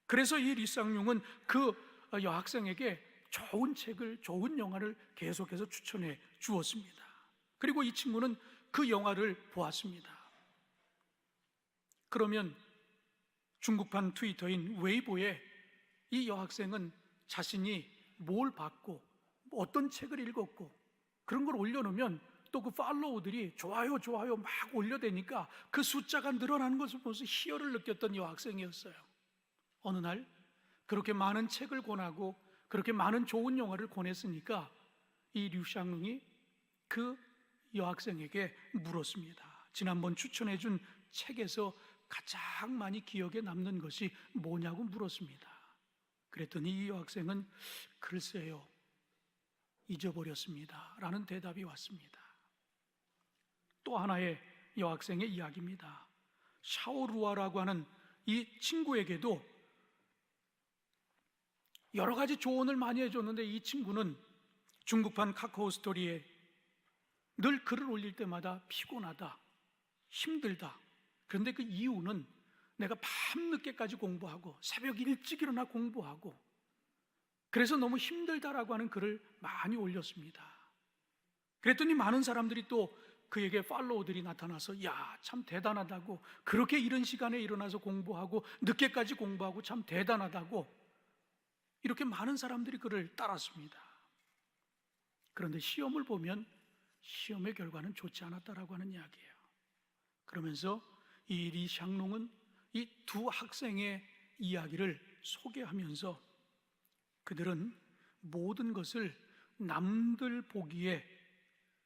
그래서 이 리샹농은 그 여학생에게 좋은 책을, 좋은 영화를 계속해서 추천해 주었습니다. 그리고 이 친구는 그 영화를 보았습니다. 그러면 중국판 트위터인 웨이보에 이 여학생은 자신이 뭘 봤고 어떤 책을 읽었고 그런 걸 올려놓으면 또 그 팔로우들이 좋아요 막 올려대니까 그 숫자가 늘어나는 것을 보면서 희열을 느꼈던 여학생이었어요. 어느 날 그렇게 많은 책을 권하고 그렇게 많은 좋은 영화를 권했으니까 이 류샹릉이 그 여학생에게 물었습니다. 지난번 추천해준 책에서 가장 많이 기억에 남는 것이 뭐냐고 물었습니다. 그랬더니 이 여학생은 글쎄요, 잊어버렸습니다 라는 대답이 왔습니다. 또 하나의 여학생의 이야기입니다. 샤오루아라고 하는 이 친구에게도 여러 가지 조언을 많이 해줬는데 이 친구는 중국판 카카오 스토리에 늘 글을 올릴 때마다 피곤하다, 힘들다, 그런데 그 이유는 내가 밤늦게까지 공부하고 새벽 일찍 일어나 공부하고 그래서 너무 힘들다라고 하는 글을 많이 올렸습니다. 그랬더니 많은 사람들이 또 그에게 팔로워들이 나타나서 야, 참 대단하다고, 그렇게 이른 시간에 일어나서 공부하고 늦게까지 공부하고 참 대단하다고, 이렇게 많은 사람들이 그를 따랐습니다. 그런데 시험을 보면 시험의 결과는 좋지 않았다라고 하는 이야기예요. 그러면서 이 리샹농은 이 두 학생의 이야기를 소개하면서 그들은 모든 것을 남들 보기에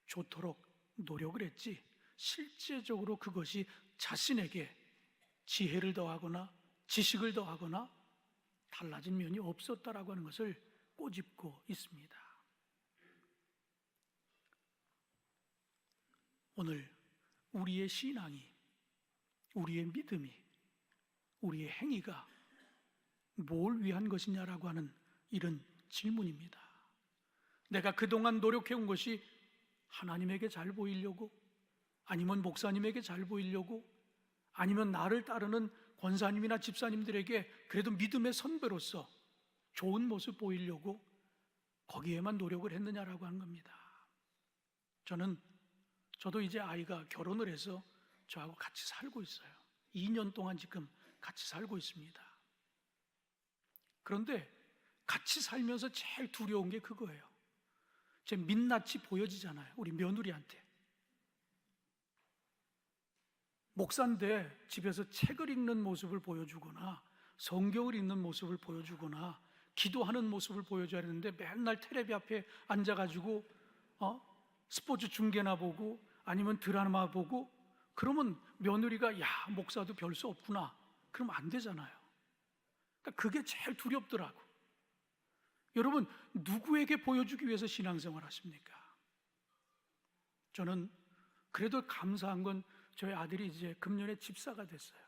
좋도록 노력을 했지 실제적으로 그것이 자신에게 지혜를 더하거나 지식을 더하거나 달라진 면이 없었다라고 하는 것을 꼬집고 있습니다. 오늘 우리의 신앙이, 우리의 믿음이, 우리의 행위가 뭘 위한 것이냐라고 하는 이런 질문입니다. 내가 그동안 노력해온 것이 하나님에게 잘 보이려고, 아니면 목사님에게 잘 보이려고, 아니면 나를 따르는 권사님이나 집사님들에게 그래도 믿음의 선배로서 좋은 모습 보이려고 거기에만 노력을 했느냐라고 하는 겁니다. 저도 이제 아이가 결혼을 해서 저하고 같이 살고 있어요. 2년 동안 지금 같이 살고 있습니다. 그런데 같이 살면서 제일 두려운 게 그거예요. 제 민낯이 보여지잖아요, 우리 며느리한테. 목사인데 집에서 책을 읽는 모습을 보여주거나 성경을 읽는 모습을 보여주거나 기도하는 모습을 보여줘야 되는데 맨날 텔레비 앞에 앉아가지고 스포츠 중계나 보고 아니면 드라마 보고, 그러면 며느리가 야, 목사도 별 수 없구나, 그러면 안 되잖아요. 그러니까 그게 제일 두렵더라고. 여러분, 누구에게 보여주기 위해서 신앙생활 하십니까? 저는 그래도 감사한 건 저희 아들이 이제 금년에 집사가 됐어요.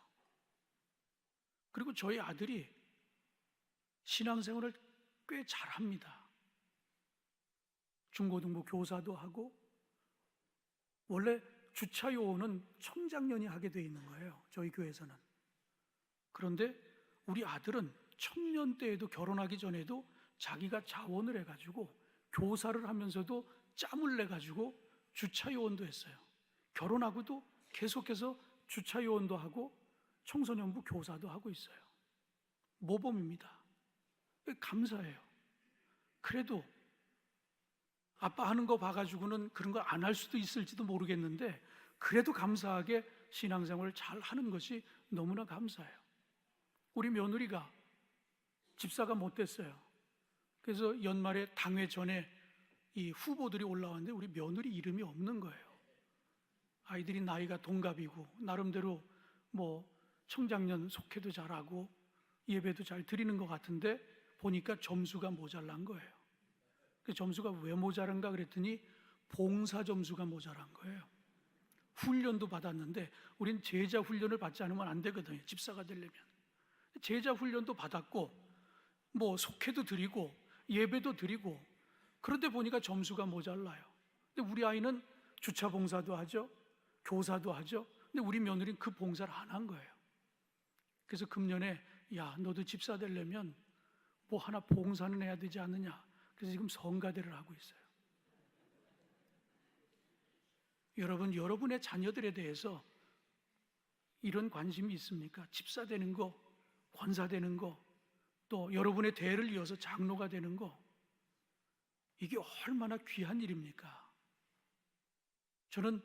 그리고 저희 아들이 신앙생활을 꽤 잘합니다. 중고등부 교사도 하고, 원래 주차요원은 청장년이 하게 돼 있는 거예요, 저희 교회에서는. 그런데 우리 아들은 청년 때에도, 결혼하기 전에도 자기가 자원을 해가지고 교사를 하면서도 짬을 내가지고 주차요원도 했어요. 결혼하고도 계속해서 주차요원도 하고 청소년부 교사도 하고 있어요. 모범입니다. 감사해요. 그래도 아빠 하는 거 봐가지고는 그런 거 안 할 수도 있을지도 모르겠는데, 그래도 감사하게 신앙생활을 잘 하는 것이 너무나 감사해요. 우리 며느리가 집사가 못 됐어요. 그래서 연말에 당회 전에 이 후보들이 올라왔는데 우리 며느리 이름이 없는 거예요. 아이들이 나이가 동갑이고 나름대로 뭐 청장년 속회도 잘하고 예배도 잘 드리는 것 같은데 보니까 점수가 모자란 거예요. 그 점수가 왜 모자란가 그랬더니 봉사 점수가 모자란 거예요. 훈련도 받았는데 우린 제자 훈련을 받지 않으면 안 되거든요, 집사가 되려면. 제자 훈련도 받았고 뭐 속회도 드리고 예배도 드리고, 그런데 보니까 점수가 모자라요. 근데 우리 아이는 주차 봉사도 하죠, 교사도 하죠. 근데 우리 며느리는 그 봉사를 안 한 거예요. 그래서 금년에 야, 너도 집사 되려면 뭐 하나 봉사는 해야 되지 않느냐. 그래서 지금 성가대를 하고 있어요. 여러분, 여러분의 자녀들에 대해서 이런 관심이 있습니까? 집사 되는 거, 권사 되는 거, 또 여러분의 대를 이어서 장로가 되는 거, 이게 얼마나 귀한 일입니까? 저는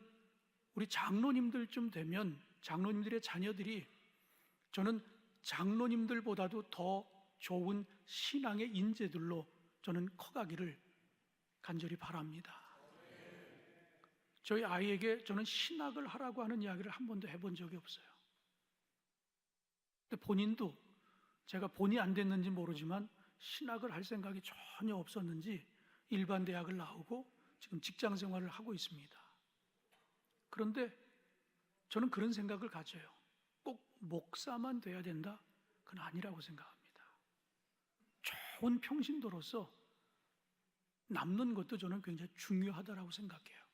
우리 장로님들쯤 되면 장로님들의 자녀들이 저는 장로님들보다도 더 좋은 신앙의 인재들로 저는 커가기를 간절히 바랍니다. 저희 아이에게 저는 신학을 하라고 하는 이야기를 한 번도 해본 적이 없어요. 근데 본인도 제가 본이 안 됐는지 모르지만 신학을 할 생각이 전혀 없었는지 일반 대학을 나오고 지금 직장 생활을 하고 있습니다. 그런데 저는 그런 생각을 가져요. 꼭 목사만 돼야 된다? 그건 아니라고 생각합니다. 좋은 평신도로서 남는 것도 저는 굉장히 중요하다고 생각해요.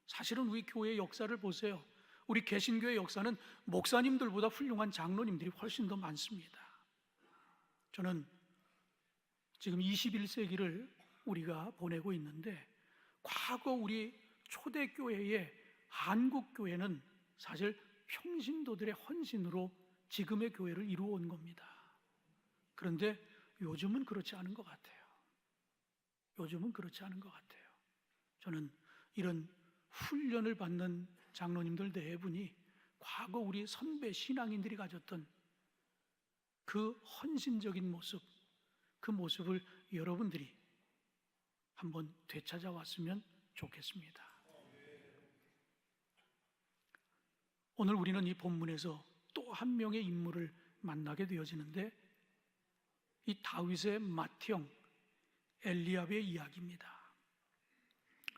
사실은 우리 교회의 역사를 보세요. 우리 개신교의 역사는 목사님들보다 훌륭한 장로님들이 훨씬 더 많습니다. 저는 지금 21세기를 우리가 보내고 있는데, 과거 우리 초대교회의 한국교회는 사실 평신도들의 헌신으로 지금의 교회를 이루어온 겁니다. 그런데 요즘은 그렇지 않은 것 같아요. 요즘은 그렇지 않은 것 같아요. 저는 이런 훈련을 받는 장로님들 대부분이 과거 우리 선배 신앙인들이 가졌던 그 헌신적인 모습, 그 모습을 여러분들이 한번 되찾아왔으면 좋겠습니다. 오늘 우리는 이 본문에서 또 한 명의 인물을 만나게 되어지는데, 이 다윗의 맏형 엘리압의 이야기입니다.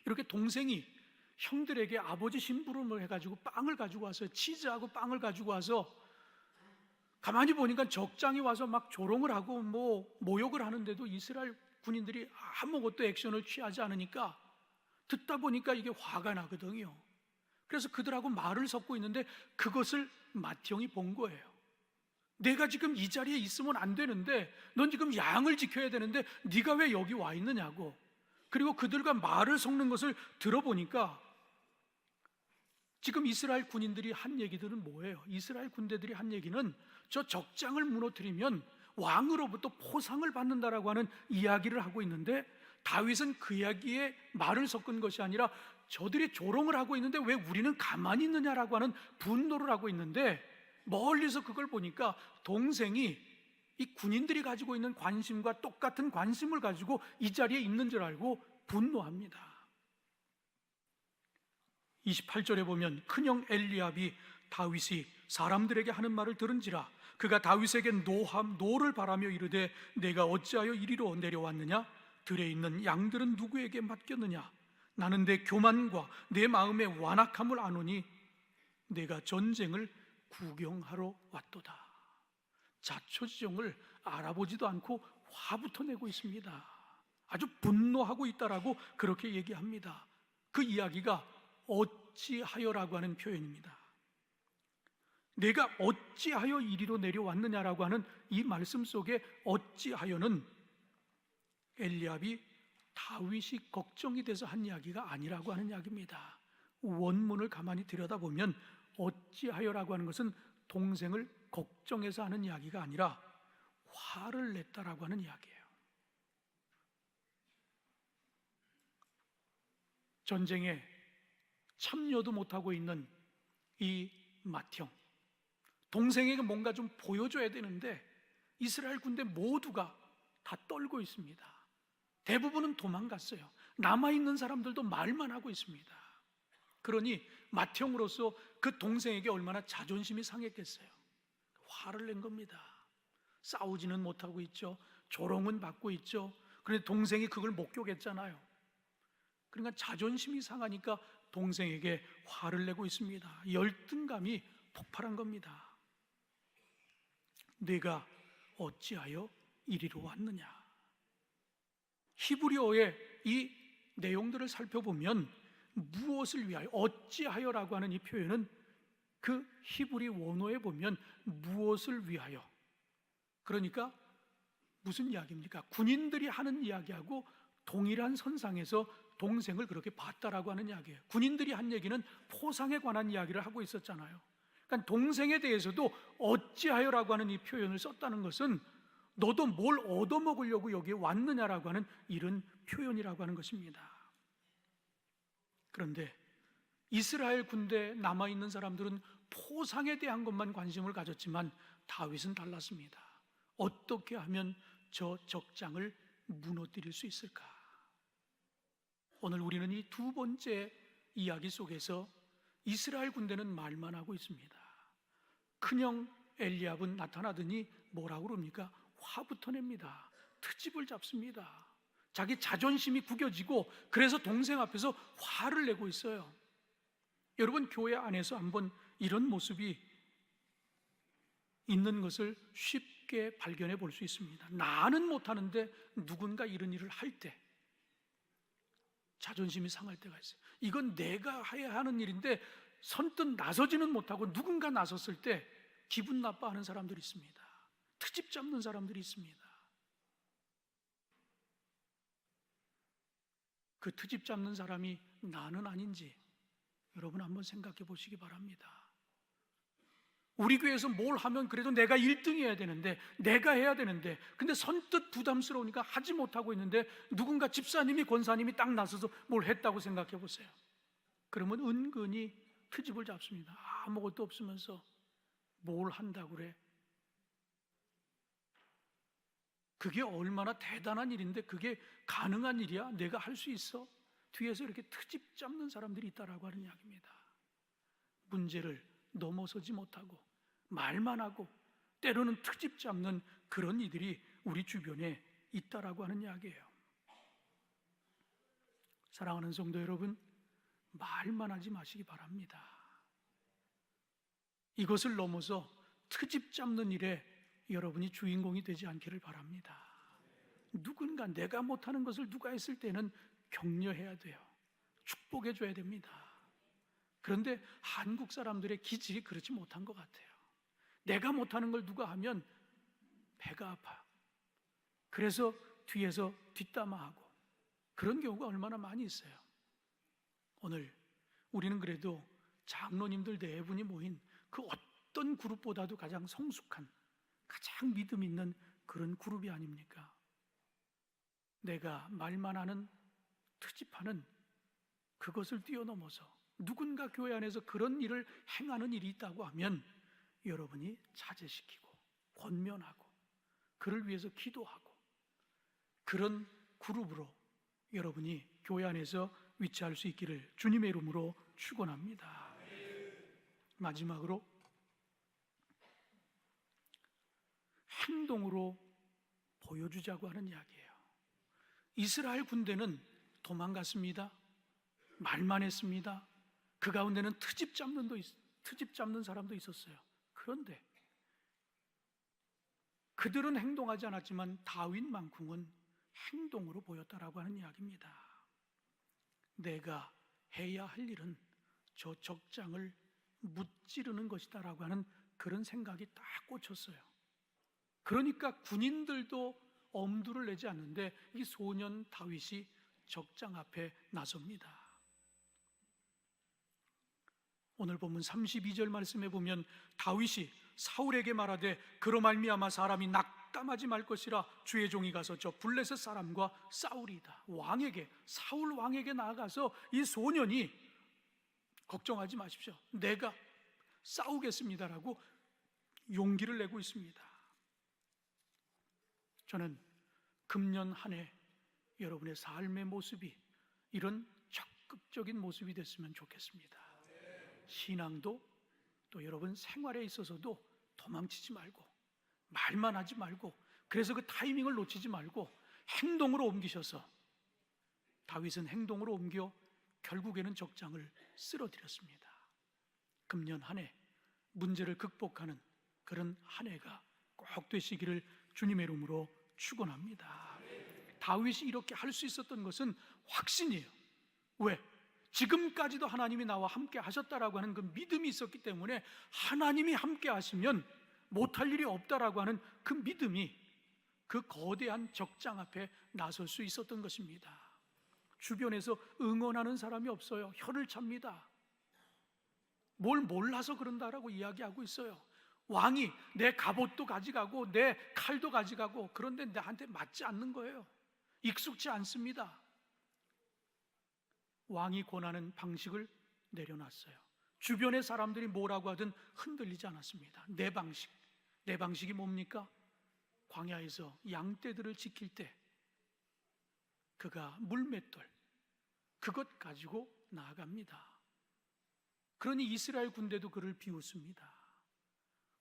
이렇게 동생이 형들에게 아버지 심부름을 해가지고 빵을 가지고 와서, 치즈하고 빵을 가지고 와서, 가만히 보니까 적장이 와서 막 조롱을 하고 모욕을 하는데도 이스라엘 군인들이 아무것도 액션을 취하지 않으니까, 듣다 보니까 이게 화가 나거든요. 그래서 그들하고 말을 섞고 있는데 그것을 맏형이 본 거예요. 내가 지금 이 자리에 있으면 안 되는데, 넌 지금 양을 지켜야 되는데 네가 왜 여기 와 있느냐고. 그리고 그들과 말을 섞는 것을 들어보니까 지금 이스라엘 군인들이 한 얘기들은 뭐예요? 이스라엘 군대들이 한 얘기는 저 적장을 무너뜨리면 왕으로부터 포상을 받는다라고 하는 이야기를 하고 있는데, 다윗은 그 이야기에 말을 섞은 것이 아니라 저들이 조롱을 하고 있는데 왜 우리는 가만히 있느냐라고 하는 분노를 하고 있는데, 멀리서 그걸 보니까 동생이 이 군인들이 가지고 있는 관심과 똑같은 관심을 가지고 이 자리에 있는 줄 알고 분노합니다. 28절에 보면 큰형 엘리압이 다윗이 사람들에게 하는 말을 들은지라 그가 다윗에게 노를 바라며 이르되 내가 어찌하여 이리로 내려왔느냐? 들에 있는 양들은 누구에게 맡겼느냐? 나는 내 교만과 내 마음의 완악함을 아노니 내가 전쟁을 구경하러 왔도다. 자초지종을 알아보지도 않고 화부터 내고 있습니다. 아주 분노하고 있다라고 그렇게 얘기합니다. 그 이야기가 어찌하여라고 하는 표현입니다. 내가 어찌하여 이리로 내려왔느냐라고 하는 이 말씀 속에 어찌하여는 엘리압이 다윗이 걱정이 돼서 한 이야기가 아니라고 하는 이야기입니다. 원문을 가만히 들여다보면 어찌하여라고 하는 것은 동생을 걱정해서 하는 이야기가 아니라 화를 냈다라고 하는 이야기예요. 전쟁에 참여도 못하고 있는 이 맏형, 동생에게 뭔가 좀 보여줘야 되는데 이스라엘 군대 모두가 다 떨고 있습니다. 대부분은 도망갔어요. 남아있는 사람들도 말만 하고 있습니다. 그러니 맏형으로서 그 동생에게 얼마나 자존심이 상했겠어요. 화를 낸 겁니다. 싸우지는 못하고 있죠. 조롱은 받고 있죠. 그런데 동생이 그걸 목격했잖아요. 그러니까 자존심이 상하니까 동생에게 화를 내고 있습니다. 열등감이 폭발한 겁니다. 내가 어찌하여 이리로 왔느냐? 히브리어의 이 내용들을 살펴보면 무엇을 위하여, 어찌하여라고 하는 이 표현은 그 히브리 원어에 보면 무엇을 위하여, 그러니까 무슨 이야기입니까? 군인들이 하는 이야기하고 동일한 선상에서 동생을 그렇게 봤다라고 하는 이야기예요. 군인들이 한 얘기는 포상에 관한 이야기를 하고 있었잖아요. 그러니까 동생에 대해서도 어찌하여라고 하는 이 표현을 썼다는 것은 너도 뭘 얻어먹으려고 여기에 왔느냐라고 하는 이런 표현이라고 하는 것입니다. 그런데 이스라엘 군대에 남아있는 사람들은 포상에 대한 것만 관심을 가졌지만 다윗은 달랐습니다. 어떻게 하면 저 적장을 무너뜨릴 수 있을까? 오늘 우리는 이 두 번째 이야기 속에서 이스라엘 군대는 말만 하고 있습니다. 큰형 엘리압은 나타나더니 뭐라고 그럽니까? 화부터 냅니다. 트집을 잡습니다. 자기 자존심이 구겨지고 그래서 동생 앞에서 화를 내고 있어요. 여러분, 교회 안에서 한번 이런 모습이 있는 것을 쉽게 발견해 볼 수 있습니다. 나는 못하는데 누군가 이런 일을 할 때 자존심이 상할 때가 있어요. 이건 내가 해야 하는 일인데 선뜻 나서지는 못하고 누군가 나섰을 때 기분 나빠하는 사람들이 있습니다. 트집 잡는 사람들이 있습니다. 그 트집 잡는 사람이 나는 아닌지 여러분 한번 생각해 보시기 바랍니다. 우리 교회에서 뭘 하면 그래도 내가 1등해야 되는데, 내가 해야 되는데, 근데 선뜻 부담스러우니까 하지 못하고 있는데 누군가 집사님이, 권사님이 딱 나서서 뭘 했다고 생각해 보세요. 그러면 은근히 트집을 잡습니다. 아무것도 없으면서 뭘 한다고 그래? 그게 얼마나 대단한 일인데 그게 가능한 일이야? 내가 할 수 있어? 뒤에서 이렇게 트집 잡는 사람들이 있다라고 하는 이야기입니다. 문제를 넘어서지 못하고 말만 하고 때로는 트집 잡는 그런 이들이 우리 주변에 있다라고 하는 이야기예요. 사랑하는 성도 여러분, 말만 하지 마시기 바랍니다. 이것을 넘어서 트집 잡는 일에 여러분이 주인공이 되지 않기를 바랍니다. 누군가 내가 못하는 것을 누가 했을 때는 격려해야 돼요. 축복해 줘야 됩니다. 그런데 한국 사람들의 기질이 그렇지 못한 것 같아요. 내가 못하는 걸 누가 하면 배가 아파. 그래서 뒤에서 뒷담화하고 그런 경우가 얼마나 많이 있어요. 오늘 우리는 그래도 장로님들 네 분이 모인 그 어떤 그룹보다도 가장 성숙한, 가장 믿음 있는 그런 그룹이 아닙니까? 내가 말만 하는, 트집하는 그것을 뛰어넘어서 누군가 교회 안에서 그런 일을 행하는 일이 있다고 하면 여러분이 자제시키고 권면하고 그를 위해서 기도하고 그런 그룹으로 여러분이 교회 안에서 위치할 수 있기를 주님의 이름으로 축원합니다. 마지막으로 행동으로 보여주자고 하는 이야기예요. 이스라엘 군대는 도망갔습니다. 말만 했습니다. 그 가운데는 트집 잡는 사람도 있었어요. 그런데 그들은 행동하지 않았지만 다윗만큼은 행동으로 보였다라고 하는 이야기입니다. 내가 해야 할 일은 저 적장을 무찌르는 것이다라고 하는 그런 생각이 딱 꽂혔어요. 그러니까 군인들도 엄두를 내지 않는데 이 소년 다윗이 적장 앞에 나섭니다. 오늘 본문 32절 말씀에 보면 다윗이 사울에게 말하되 그로 말미암아 사람이 낙담하지 말 것이라 주의 종이 가서 저 블레셋 사람과 싸우리이다. 사울 왕에게 나아가서 이 소년이 걱정하지 마십시오, 내가 싸우겠습니다라고 용기를 내고 있습니다. 저는 금년 한 해 여러분의 삶의 모습이 이런 적극적인 모습이 됐으면 좋겠습니다. 신앙도 또 여러분 생활에 있어서도 도망치지 말고 말만 하지 말고, 그래서 그 타이밍을 놓치지 말고 행동으로 옮기셔서, 다윗은 행동으로 옮겨 결국에는 적장을 쓰러뜨렸습니다. 금년 한 해 문제를 극복하는 그런 한 해가 꼭 되시기를 주님의 이름으로 축원합니다. 다윗이 이렇게 할 수 있었던 것은 확신이에요. 왜? 지금까지도 하나님이 나와 함께 하셨다라고 하는 그 믿음이 있었기 때문에 하나님이 함께 하시면 못할 일이 없다라고 하는 그 믿음이 그 거대한 적장 앞에 나설 수 있었던 것입니다. 주변에서 응원하는 사람이 없어요. 혀를 찹니다. 뭘 몰라서 그런다라고 이야기하고 있어요. 왕이 내 갑옷도 가져가고 내 칼도 가져가고, 그런데 나한테 맞지 않는 거예요. 익숙치 않습니다. 왕이 권하는 방식을 내려놨어요. 주변의 사람들이 뭐라고 하든 흔들리지 않았습니다. 내 방식이 뭡니까? 광야에서 양떼들을 지킬 때 그가 물맷돌, 그것 가지고 나아갑니다. 그러니 이스라엘 군대도 그를 비웃습니다.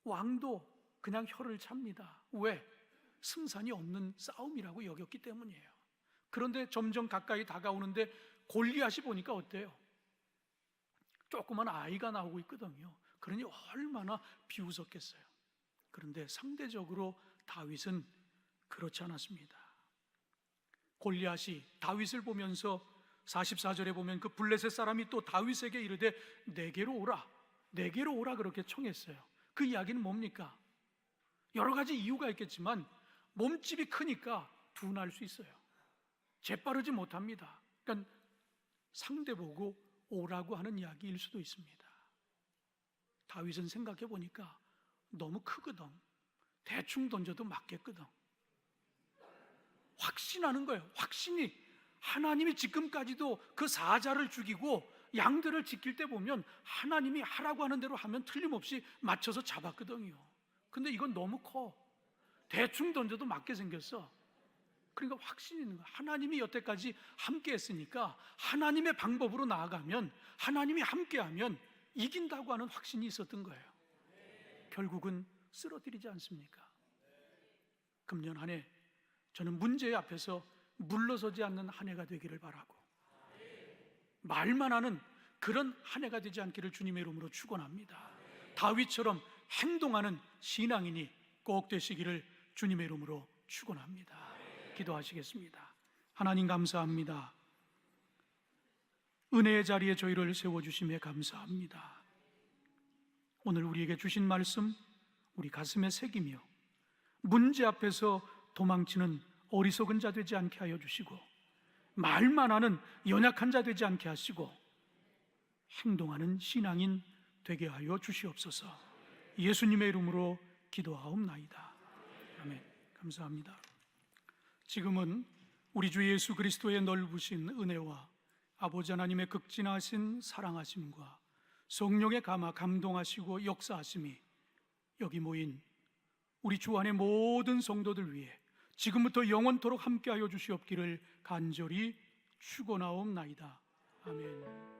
왕도 그냥 혀를 찹니다. 왜? 승산이 없는 싸움이라고 여겼기 때문이에요. 그런데 점점 가까이 다가오는데 골리앗이 보니까 어때요? 조그만 아이가 나오고 있거든요. 그러니 얼마나 비웃었겠어요. 그런데 상대적으로 다윗은 그렇지 않았습니다. 골리앗이 다윗을 보면서 44절에 보면 그 블레셋 사람이 또 다윗에게 이르되 내게로 오라 그렇게 청했어요. 그 이야기는 뭡니까? 여러 가지 이유가 있겠지만 몸집이 크니까 둔할 수 있어요. 재빠르지 못합니다. 그러니까 상대 보고 오라고 하는 이야기일 수도 있습니다. 다윗은 생각해 보니까 너무 크거든. 대충 던져도 맞겠거든. 확신하는 거예요. 확신이. 하나님이 지금까지도 그 사자를 죽이고 양들을 지킬 때 보면 하나님이 하라고 하는 대로 하면 틀림없이 맞춰서 잡았거든요. 근데 이건 너무 커. 대충 던져도 맞게 생겼어. 그러니까 확신이 있는 거야. 하나님이 여태까지 함께 했으니까 하나님의 방법으로 나아가면, 하나님이 함께하면 이긴다고 하는 확신이 있었던 거예요. 결국은 쓰러뜨리지 않습니까? 금년 한 해 저는 문제 앞에서 물러서지 않는 한 해가 되기를 바라고, 말만 하는 그런 한 해가 되지 않기를 주님의 이름으로 축원합니다. 다윗처럼 행동하는 신앙인이 꼭 되시기를 주님의 이름으로 축원합니다. 기도하시겠습니다. 하나님 감사합니다. 은혜의 자리에 저희를 세워주심에 감사합니다. 오늘 우리에게 주신 말씀 우리 가슴에 새기며 문제 앞에서 도망치는 어리석은 자 되지 않게 하여 주시고, 말만 하는 연약한 자 되지 않게 하시고, 행동하는 신앙인 되게 하여 주시옵소서. 예수님의 이름으로 기도하옵나이다. 아멘. 감사합니다. 지금은 우리 주 예수 그리스도의 넓으신 은혜와 아버지 하나님의 극진하신 사랑하심과 성령의 감화 감동하시고 역사하심이 여기 모인 우리 주 안의 모든 성도들 위해 지금부터 영원토록 함께하여 주시옵기를 간절히 축원하옵나이다. 아멘.